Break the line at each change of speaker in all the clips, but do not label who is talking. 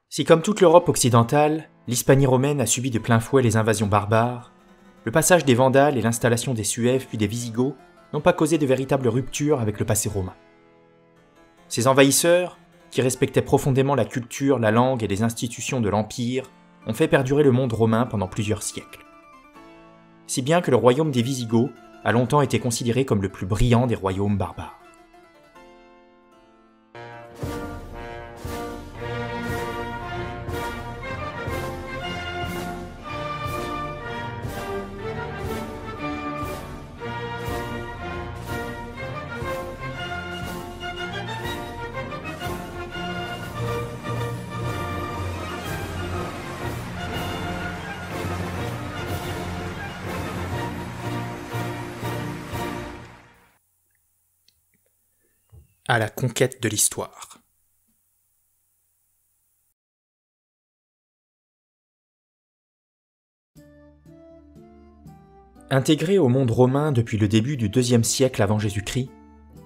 Si comme toute l'Europe occidentale, l'Hispanie romaine a subi de plein fouet les invasions barbares, le passage des Vandales et l'installation des Suèves puis des Visigoths n'ont pas causé de véritables ruptures avec le passé romain. Ces envahisseurs, qui respectaient profondément la culture, la langue et les institutions de l'Empire, ont fait perdurer le monde romain pendant plusieurs siècles. Si bien que le royaume des Visigoths a longtemps été considéré comme le plus brillant des royaumes barbares. À la conquête de l'histoire. Intégrée au monde romain depuis le début du IIe siècle avant Jésus-Christ,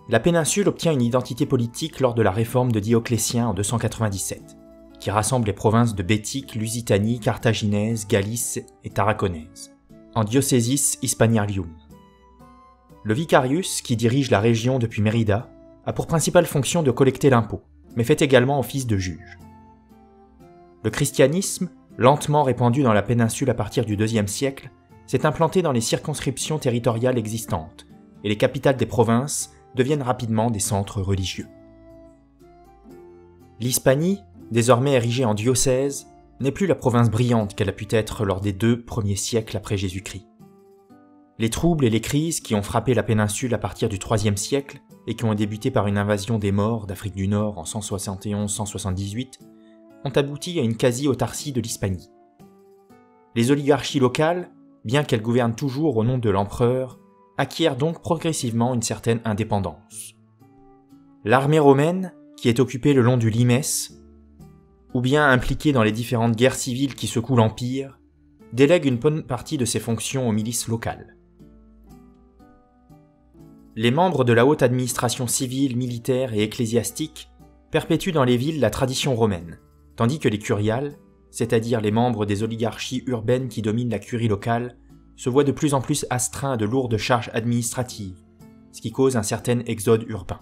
la péninsule obtient une identité politique lors de la réforme de Dioclétien en 297, qui rassemble les provinces de Bétique, Lusitanie, Carthaginaise, Galice et Tarraconaise, en Diocésis Hispaniarium. Le vicarius, qui dirige la région depuis Mérida, a pour principale fonction de collecter l'impôt, mais fait également office de juge. Le christianisme, lentement répandu dans la péninsule à partir du IIe siècle, s'est implanté dans les circonscriptions territoriales existantes, et les capitales des provinces deviennent rapidement des centres religieux. L'Hispanie, désormais érigée en diocèse, n'est plus la province brillante qu'elle a pu être lors des 2 premiers siècles après Jésus-Christ. Les troubles et les crises qui ont frappé la péninsule à partir du IIIe siècle et qui ont débuté par une invasion des Maures d'Afrique du Nord en 171-178 ont abouti à une quasi-autarcie de l'Hispanie. Les oligarchies locales, bien qu'elles gouvernent toujours au nom de l'empereur, acquièrent donc progressivement une certaine indépendance. L'armée romaine, qui est occupée le long du Limes, ou bien impliquée dans les différentes guerres civiles qui secouent l'Empire, délègue une bonne partie de ses fonctions aux milices locales. Les membres de la haute administration civile, militaire et ecclésiastique perpétuent dans les villes la tradition romaine, tandis que les curiales, c'est-à-dire les membres des oligarchies urbaines qui dominent la curie locale, se voient de plus en plus astreints de lourdes charges administratives, ce qui cause un certain exode urbain.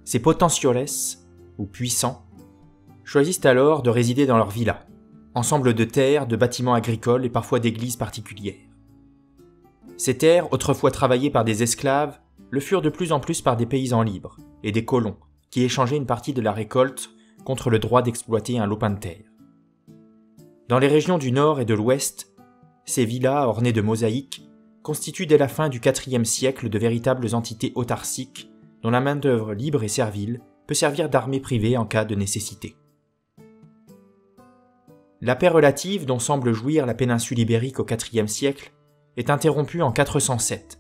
Ces potentioles, ou puissants, choisissent alors de résider dans leurs villas, ensemble de terres, de bâtiments agricoles et parfois d'églises particulières. Ces terres, autrefois travaillées par des esclaves, le furent de plus en plus par des paysans libres et des colons qui échangeaient une partie de la récolte contre le droit d'exploiter un lopin de terre. Dans les régions du nord et de l'ouest, ces villas ornées de mosaïques constituent dès la fin du IVe siècle de véritables entités autarciques dont la main-d'œuvre libre et servile peut servir d'armée privée en cas de nécessité. La paix relative dont semble jouir la péninsule ibérique au IVe siècle est interrompue en 407,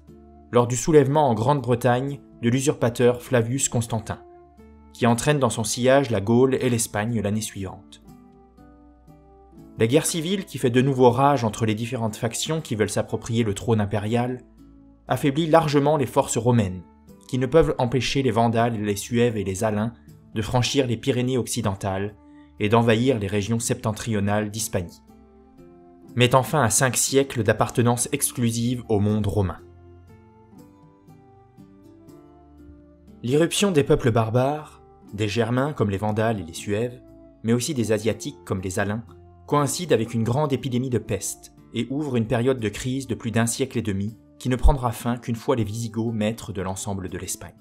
lors du soulèvement en Grande-Bretagne de l'usurpateur Flavius Constantin, qui entraîne dans son sillage la Gaule et l'Espagne l'année suivante. La guerre civile qui fait de nouveau rage entre les différentes factions qui veulent s'approprier le trône impérial affaiblit largement les forces romaines, qui ne peuvent empêcher les Vandales, les Suèves et les Alains de franchir les Pyrénées occidentales et d'envahir les régions septentrionales d'Hispanie, mettant fin à 5 siècles d'appartenance exclusive au monde romain. L'irruption des peuples barbares, des Germains comme les Vandales et les Suèves, mais aussi des Asiatiques comme les Alains, coïncide avec une grande épidémie de peste et ouvre une période de crise de plus d'1 siècle et demi qui ne prendra fin qu'une fois les Visigoths maîtres de l'ensemble de l'Espagne.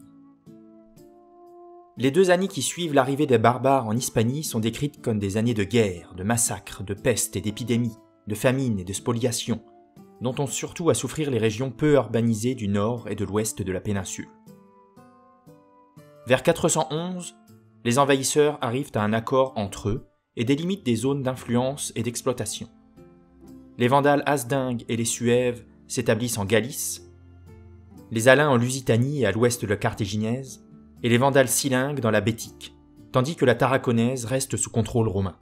Les 2 années qui suivent l'arrivée des barbares en Hispanie sont décrites comme des années de guerre, de massacres, de peste et d'épidémies, de famine et de spoliation, dont ont surtout à souffrir les régions peu urbanisées du nord et de l'ouest de la péninsule. Vers 411, les envahisseurs arrivent à un accord entre eux et délimitent des zones d'influence et d'exploitation. Les Vandales Hasdingues et les Suèves s'établissent en Galice, les Alains en Lusitanie et à l'ouest de la Carthaginaise, et les Vandales Silingues dans la Bétique, tandis que la Tarraconaise reste sous contrôle romain.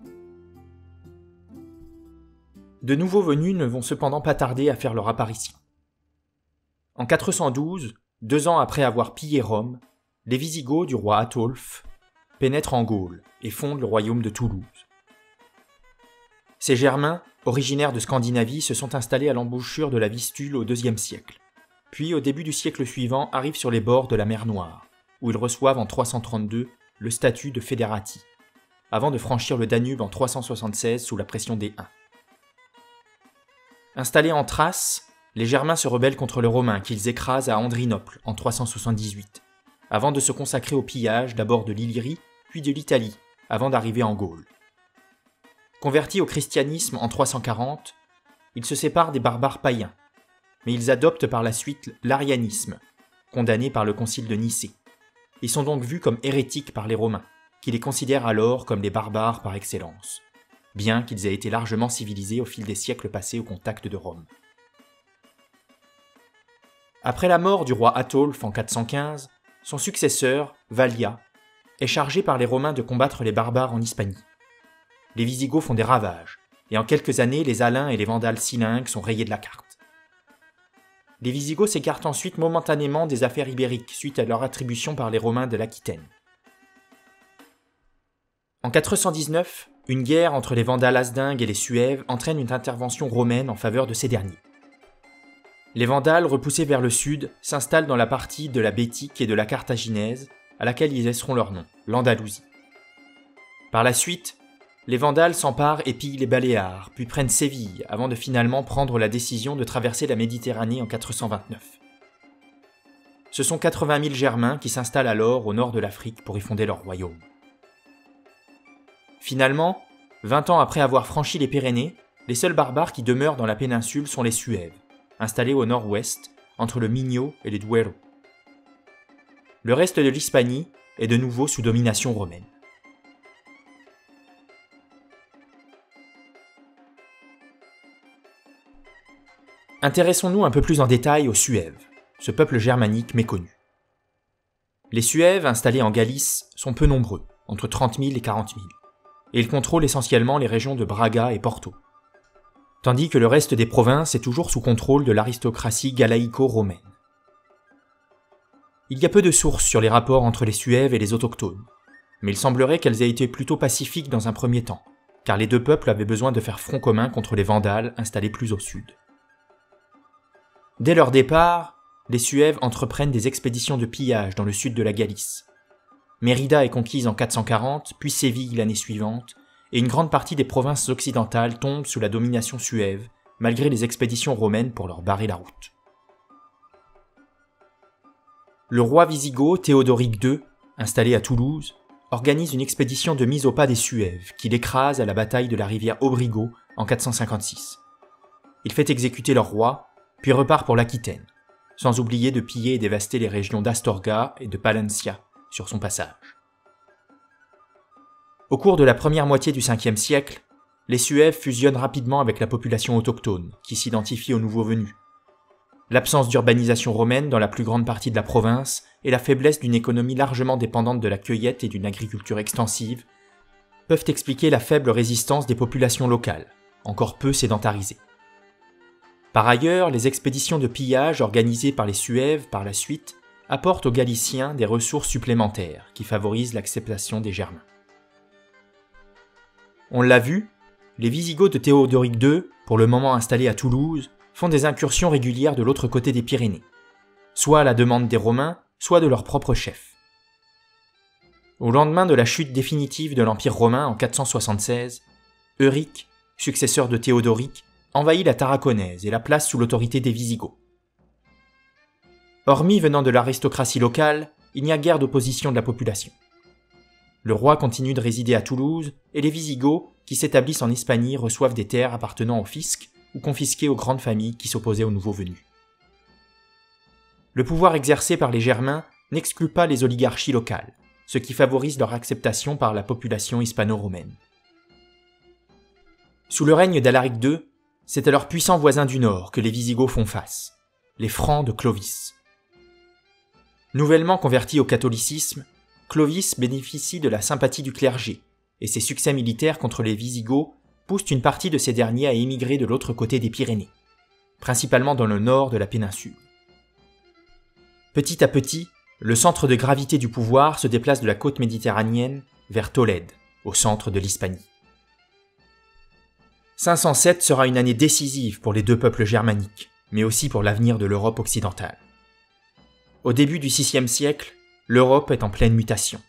De nouveaux venus ne vont cependant pas tarder à faire leur apparition. En 412, 2 ans après avoir pillé Rome, les Visigoths du roi Ataulf pénètrent en Gaule et fondent le royaume de Toulouse. Ces Germains, originaires de Scandinavie, se sont installés à l'embouchure de la Vistule au IIe siècle. Puis, au début du siècle suivant, arrivent sur les bords de la mer Noire, où ils reçoivent en 332 le statut de fédérati, avant de franchir le Danube en 376 sous la pression des Huns. Installés en Thrace, les Germains se rebellent contre les Romains qu'ils écrasent à Andrinople en 378, avant de se consacrer au pillage d'abord de l'Illyrie, puis de l'Italie, avant d'arriver en Gaule. Convertis au christianisme en 340, ils se séparent des barbares païens, mais ils adoptent par la suite l'arianisme, condamné par le concile de Nicée. Ils sont donc vus comme hérétiques par les Romains, qui les considèrent alors comme les barbares par excellence, bien qu'ils aient été largement civilisés au fil des siècles passés au contact de Rome. Après la mort du roi Ataulf en 415, son successeur, Valia, est chargé par les Romains de combattre les barbares en Hispanie. Les Visigoths font des ravages, et en quelques années, les Alains et les Vandales silingues sont rayés de la carte. Les Visigoths s'écartent ensuite momentanément des affaires ibériques suite à leur attribution par les Romains de l'Aquitaine. En 419, une guerre entre les Vandales asdingues et les Suèves entraîne une intervention romaine en faveur de ces derniers. Les Vandales, repoussés vers le sud, s'installent dans la partie de la Bétique et de la Carthaginaise, à laquelle ils laisseront leur nom, l'Andalousie. Par la suite, les Vandales s'emparent et pillent les Baléares, puis prennent Séville, avant de finalement prendre la décision de traverser la Méditerranée en 429. Ce sont 80 000 Germains qui s'installent alors au nord de l'Afrique pour y fonder leur royaume. Finalement, 20 ans après avoir franchi les Pyrénées, les seuls barbares qui demeurent dans la péninsule sont les Suèves, installés au nord-ouest, entre le Minho et le Duero. Le reste de l'Hispanie est de nouveau sous domination romaine. Intéressons-nous un peu plus en détail aux Suèves, ce peuple germanique méconnu. Les Suèves, installés en Galice, sont peu nombreux, entre 30 000 et 40 000, et ils contrôlent essentiellement les régions de Braga et Porto, tandis que le reste des provinces est toujours sous contrôle de l'aristocratie galaïco-romaine. Il y a peu de sources sur les rapports entre les Suèves et les autochtones, mais il semblerait qu'elles aient été plutôt pacifiques dans un premier temps, car les deux peuples avaient besoin de faire front commun contre les Vandales installés plus au sud. Dès leur départ, les Suèves entreprennent des expéditions de pillage dans le sud de la Galice. Mérida est conquise en 440, puis Séville l'année suivante, et une grande partie des provinces occidentales tombent sous la domination suève, malgré les expéditions romaines pour leur barrer la route. Le roi wisigoth Théodoric II, installé à Toulouse, organise une expédition de mise au pas des Suèves, qu'il écrase à la bataille de la rivière Obrigo en 456. Il fait exécuter leur roi, puis repart pour l'Aquitaine, sans oublier de piller et dévaster les régions d'Astorga et de Palencia sur son passage. Au cours de la première moitié du Ve siècle, les Suèves fusionnent rapidement avec la population autochtone, qui s'identifie aux nouveaux venus. L'absence d'urbanisation romaine dans la plus grande partie de la province et la faiblesse d'une économie largement dépendante de la cueillette et d'une agriculture extensive peuvent expliquer la faible résistance des populations locales, encore peu sédentarisées. Par ailleurs, les expéditions de pillage organisées par les Suèves par la suite apportent aux Galiciens des ressources supplémentaires qui favorisent l'acceptation des Germains. On l'a vu, les Visigoths de Théodoric II, pour le moment installés à Toulouse, font des incursions régulières de l'autre côté des Pyrénées, soit à la demande des Romains, soit de leurs propres chefs. Au lendemain de la chute définitive de l'Empire romain en 476, Euric, successeur de Théodoric, envahit la Tarraconaise et la place sous l'autorité des Visigoths. Hormis venant de l'aristocratie locale, il n'y a guère d'opposition de la population. Le roi continue de résider à Toulouse et les Visigoths, qui s'établissent en Hispanie, reçoivent des terres appartenant au fisc ou confisquées aux grandes familles qui s'opposaient aux nouveaux venus. Le pouvoir exercé par les Germains n'exclut pas les oligarchies locales, ce qui favorise leur acceptation par la population hispano-romaine. Sous le règne d'Alaric II, c'est à leurs puissants voisins du nord que les Visigoths font face, les Francs de Clovis. Nouvellement converti au catholicisme, Clovis bénéficie de la sympathie du clergé, et ses succès militaires contre les Visigoths poussent une partie de ces derniers à émigrer de l'autre côté des Pyrénées, principalement dans le nord de la péninsule. Petit à petit, le centre de gravité du pouvoir se déplace de la côte méditerranéenne vers Tolède, au centre de l'Hispanie. 507 sera une année décisive pour les deux peuples germaniques, mais aussi pour l'avenir de l'Europe occidentale. Au début du VIe siècle, l'Europe est en pleine mutation.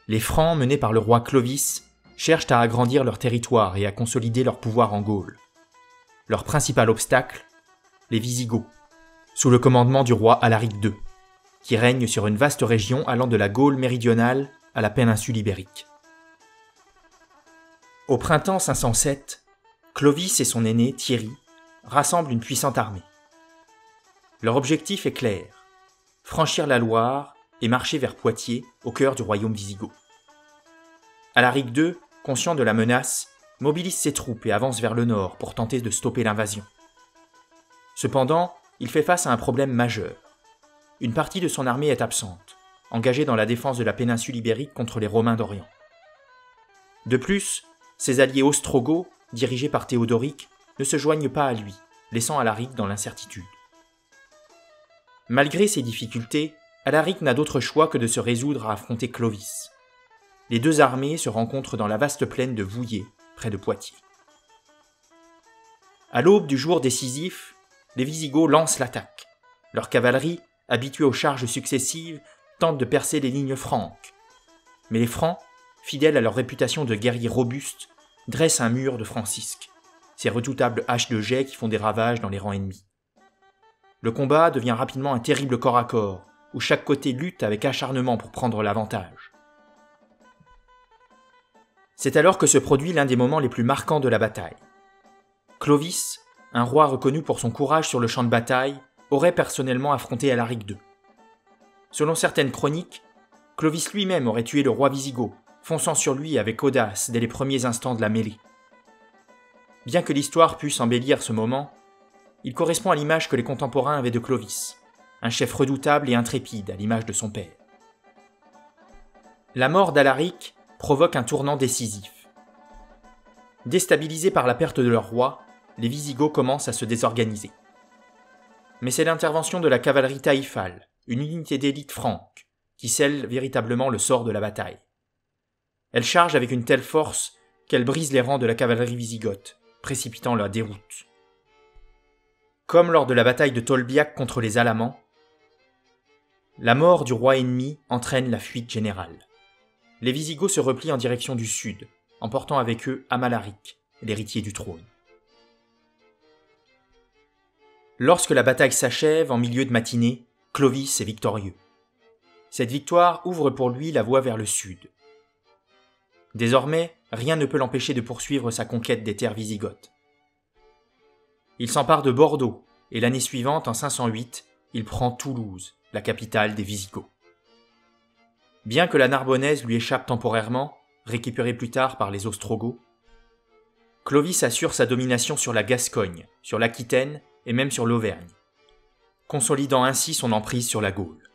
Les Francs, menés par le roi Clovis, cherchent à agrandir leur territoire et à consolider leur pouvoir en Gaule. Leur principal obstacle, les Wisigoths, sous le commandement du roi Alaric II, qui règne sur une vaste région allant de la Gaule méridionale à la péninsule ibérique. Au printemps 507, Clovis et son aîné Thierry rassemblent une puissante armée. Leur objectif est clair, franchir la Loire et marcher vers Poitiers, au cœur du royaume wisigoth. Alaric II, conscient de la menace, mobilise ses troupes et avance vers le nord pour tenter de stopper l'invasion. Cependant, il fait face à un problème majeur. Une partie de son armée est absente, engagée dans la défense de la péninsule ibérique contre les Romains d'Orient. De plus, ses alliés ostrogoths, dirigés par Théodoric, ne se joignent pas à lui, laissant Alaric dans l'incertitude. Malgré ces difficultés, Alaric n'a d'autre choix que de se résoudre à affronter Clovis. Les deux armées se rencontrent dans la vaste plaine de Vouillers, près de Poitiers. À l'aube du jour décisif, les Wisigoths lancent l'attaque. Leur cavalerie, habituée aux charges successives, tente de percer les lignes franques. Mais les Francs, fidèles à leur réputation de guerriers robustes, dressent un mur de francisques, ces redoutables haches de jet qui font des ravages dans les rangs ennemis. Le combat devient rapidement un terrible corps à corps, où chaque côté lutte avec acharnement pour prendre l'avantage. C'est alors que se produit l'un des moments les plus marquants de la bataille. Clovis, un roi reconnu pour son courage sur le champ de bataille, aurait personnellement affronté Alaric II. Selon certaines chroniques, Clovis lui-même aurait tué le roi wisigoth, fonçant sur lui avec audace dès les premiers instants de la mêlée. Bien que l'histoire puisse embellir ce moment, il correspond à l'image que les contemporains avaient de Clovis, un chef redoutable et intrépide à l'image de son père. La mort d'Alaric provoque un tournant décisif. Déstabilisés par la perte de leur roi, les Wisigoths commencent à se désorganiser. Mais c'est l'intervention de la cavalerie taïfale, une unité d'élite franque, qui scelle véritablement le sort de la bataille. Elle charge avec une telle force qu'elle brise les rangs de la cavalerie wisigothe, précipitant la déroute. Comme lors de la bataille de Tolbiac contre les Alamans, la mort du roi ennemi entraîne la fuite générale. Les Wisigoths se replient en direction du sud, emportant avec eux Amalaric, l'héritier du trône. Lorsque la bataille s'achève en milieu de matinée, Clovis est victorieux. Cette victoire ouvre pour lui la voie vers le sud. Désormais, rien ne peut l'empêcher de poursuivre sa conquête des terres wisigothes. Il s'empare de Bordeaux, et l'année suivante, en 508, il prend Toulouse, la capitale des Wisigoths. Bien que la Narbonnaise lui échappe temporairement, récupérée plus tard par les Ostrogoths, Clovis assure sa domination sur la Gascogne, sur l'Aquitaine et même sur l'Auvergne, consolidant ainsi son emprise sur la Gaule.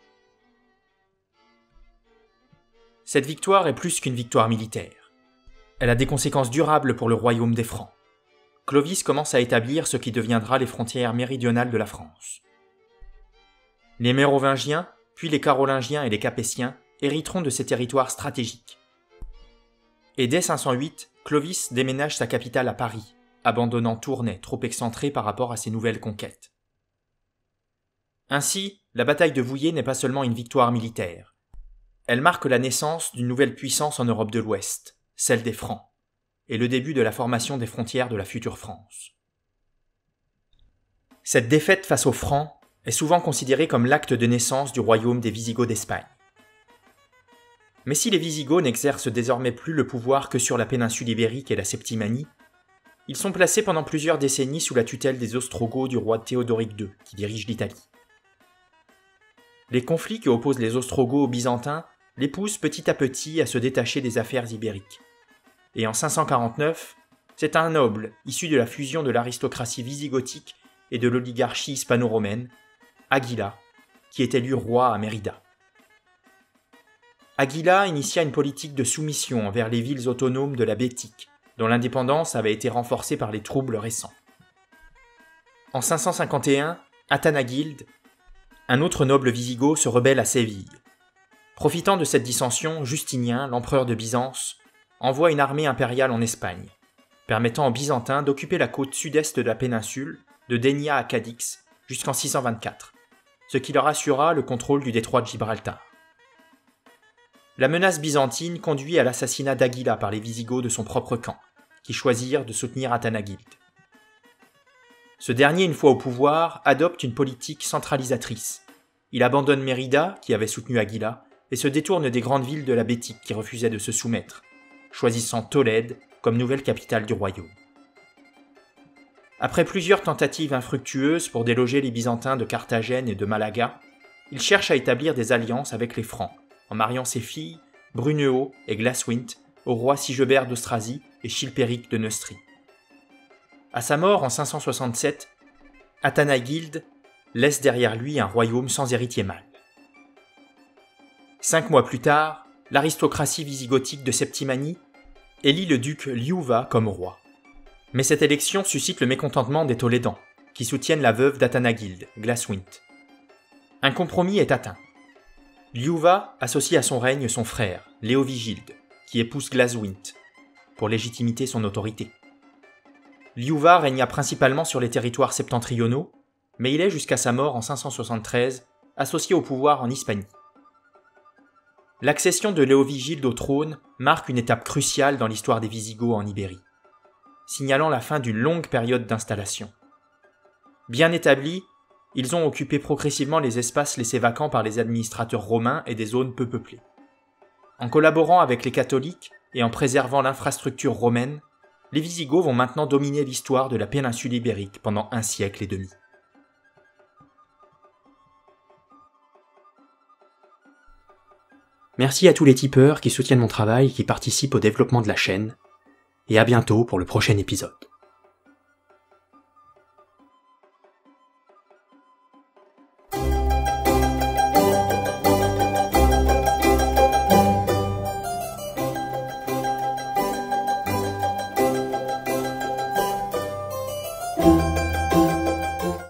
Cette victoire est plus qu'une victoire militaire. Elle a des conséquences durables pour le royaume des Francs. Clovis commence à établir ce qui deviendra les frontières méridionales de la France. Les Mérovingiens, puis les Carolingiens et les Capétiens hériteront de ces territoires stratégiques. Et dès 508, Clovis déménage sa capitale à Paris, abandonnant Tournai trop excentré par rapport à ses nouvelles conquêtes. Ainsi, la bataille de Vouillers n'est pas seulement une victoire militaire. Elle marque la naissance d'une nouvelle puissance en Europe de l'Ouest, celle des Francs, et le début de la formation des frontières de la future France. Cette défaite face aux Francs est souvent considérée comme l'acte de naissance du royaume des Wisigoths d'Espagne. Mais si les Wisigoths n'exercent désormais plus le pouvoir que sur la péninsule ibérique et la Septimanie, ils sont placés pendant plusieurs décennies sous la tutelle des Ostrogoths du roi Théodoric II, qui dirige l'Italie. Les conflits qui opposent les Ostrogoths aux Byzantins les poussent petit à petit à se détacher des affaires ibériques. Et en 549, c'est un noble issu de la fusion de l'aristocratie wisigothique et de l'oligarchie hispano-romaine, Aguila, qui est élu roi à Mérida. Aguila initia une politique de soumission envers les villes autonomes de la Bétique, dont l'indépendance avait été renforcée par les troubles récents. En 551, Athanagild, un autre noble wisigoth se rebelle à Séville. Profitant de cette dissension, Justinien, l'empereur de Byzance, envoie une armée impériale en Espagne, permettant aux Byzantins d'occuper la côte sud-est de la péninsule, de Dénia à Cadix, jusqu'en 624, ce qui leur assura le contrôle du détroit de Gibraltar. La menace byzantine conduit à l'assassinat d'Aguila par les Wisigoths de son propre camp, qui choisirent de soutenir Athanagild. Ce dernier, une fois au pouvoir, adopte une politique centralisatrice. Il abandonne Mérida, qui avait soutenu Aguila, et se détourne des grandes villes de la Bétique qui refusaient de se soumettre, choisissant Tolède comme nouvelle capitale du royaume. Après plusieurs tentatives infructueuses pour déloger les Byzantins de Carthagène et de Malaga, il cherche à établir des alliances avec les Francs, en mariant ses filles, Brunehaut et Glaswint, au roi Sigebert d'Austrasie et Chilpéric de Neustrie. À sa mort en 567, Athanagild laisse derrière lui un royaume sans héritier mâle. 5 mois plus tard, l'aristocratie wisigothique de Septimanie élit le duc Liuva comme roi. Mais cette élection suscite le mécontentement des Tolédans, qui soutiennent la veuve d'Athanagild, Glaswint. Un compromis est atteint. Liuva associe à son règne son frère, Léovigild, qui épouse Glaswint, pour légitimer son autorité. Liuva régna principalement sur les territoires septentrionaux, mais il est jusqu'à sa mort en 573 associé au pouvoir en Hispanie. L'accession de Léovigild au trône marque une étape cruciale dans l'histoire des Wisigoths en Ibérie, signalant la fin d'une longue période d'installation. Bien établis, ils ont occupé progressivement les espaces laissés vacants par les administrateurs romains et des zones peu peuplées. En collaborant avec les catholiques et en préservant l'infrastructure romaine, les Wisigoths vont maintenant dominer l'histoire de la péninsule ibérique pendant 1 siècle et demi. Merci à tous les tipeurs qui soutiennent mon travail et qui participent au développement de la chaîne, et à bientôt pour le prochain épisode.